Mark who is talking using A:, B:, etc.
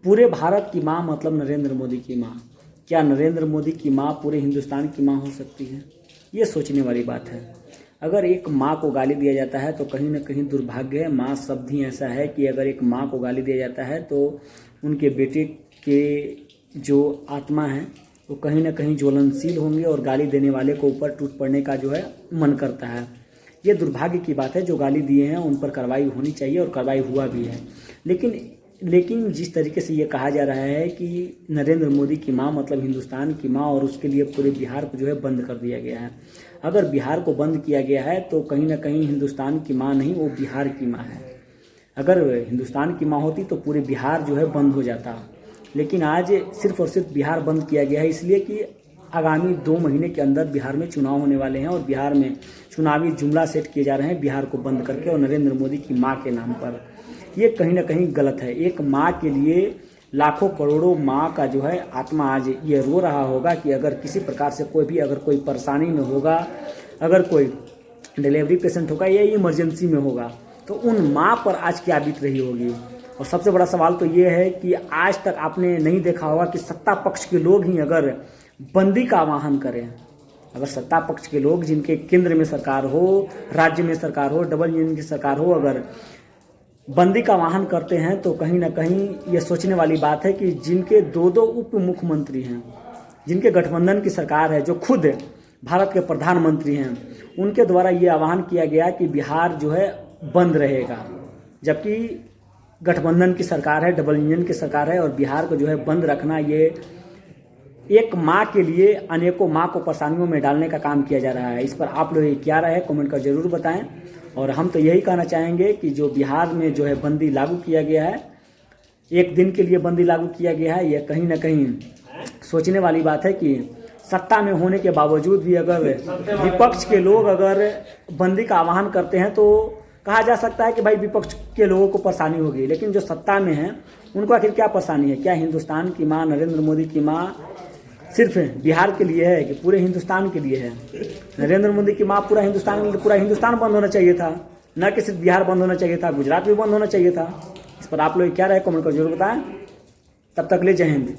A: पूरे भारत की माँ मतलब नरेंद्र मोदी की माँ। क्या नरेंद्र मोदी की माँ पूरे हिंदुस्तान की माँ हो सकती है? ये सोचने वाली बात है। अगर एक माँ को गाली दिया जाता है तो कहीं ना कहीं दुर्भाग्य है। माँ शब्द ही ऐसा है कि अगर एक माँ को गाली दिया जाता है तो उनके बेटे के जो आत्मा है वो कहीं ना कहीं ज्वलनशील होंगे और गाली देने वाले को ऊपर टूट पड़ने का जो है मन करता है। ये दुर्भाग्य की बात है। जो गाली दिए हैं उन पर कार्रवाई होनी चाहिए और कार्रवाई हुआ भी है। लेकिन जिस तरीके से ये कहा जा रहा है कि नरेंद्र मोदी की माँ मतलब हिंदुस्तान की माँ और उसके लिए पूरे बिहार को जो है बंद कर दिया गया है। अगर बिहार को बंद किया गया है तो कहीं ना कहीं हिंदुस्तान की माँ नहीं, वो बिहार की माँ है। अगर हिंदुस्तान की माँ होती तो पूरे बिहार जो है बंद हो जाता। लेकिन आज सिर्फ और सिर्फ बिहार बंद किया गया है इसलिए कि आगामी 2 महीने के अंदर बिहार में चुनाव होने वाले हैं और बिहार में चुनावी जुमला सेट किए जा रहे हैं बिहार को बंद करके और नरेंद्र मोदी की माँ के नाम पर। ये कहीं ना कहीं गलत है। एक माँ के लिए लाखों करोड़ों माँ का जो है आत्मा आज ये रो रहा होगा कि अगर किसी प्रकार से अगर कोई परेशानी में होगा, अगर कोई डिलीवरी पेशेंट होगा या इमरजेंसी में होगा तो उन माँ पर आज क्या बीत रही होगी। और सबसे बड़ा सवाल तो ये है कि आज तक आपने नहीं देखा होगा कि सत्ता पक्ष के लोग ही अगर बंदी का आह्वान करें, अगर सत्ता पक्ष के लोग जिनके केंद्र में सरकार हो, राज्य में सरकार हो, डबल इंजन की सरकार हो, अगर बंदी का आह्वान करते हैं तो कहीं ना कहीं ये सोचने वाली बात है कि जिनके 2 उप मुख्यमंत्री हैं, जिनके गठबंधन की सरकार है, जो खुद भारत के प्रधानमंत्री हैं, उनके द्वारा ये आह्वान किया गया कि बिहार जो है बंद रहेगा, जबकि गठबंधन की सरकार है, डबल इंजन की सरकार है और बिहार को जो है बंद रखना ये एक माँ के लिए अनेकों माँ को परेशानियों में डालने का काम किया जा रहा है। इस पर आप लोग क्या राय है कमेंट कर जरूर बताएं। और हम तो यही कहना चाहेंगे कि जो बिहार में जो है बंदी लागू किया गया है, 1 दिन के लिए बंदी लागू किया गया है, यह कहीं ना कहीं सोचने वाली बात है कि सत्ता में होने के बावजूद भी अगर विपक्ष के लोग अगर बंदी का आह्वान करते हैं तो कहा जा सकता है कि भाई विपक्ष के लोगों को परेशानी होगी, लेकिन जो सत्ता में है उनको आखिर क्या परेशानी है? क्या हिंदुस्तान की माँ नरेंद्र मोदी की माँ सिर्फ बिहार के लिए है कि पूरे हिंदुस्तान के लिए है? नरेंद्र मोदी की माँ पूरा हिंदुस्तान बंद होना चाहिए था, न कि सिर्फ बिहार बंद होना चाहिए था, गुजरात भी बंद होना चाहिए था। इस पर आप लोग क्या राय कमेंट कर जरूर बताएं। तब तक ले जय हिंद।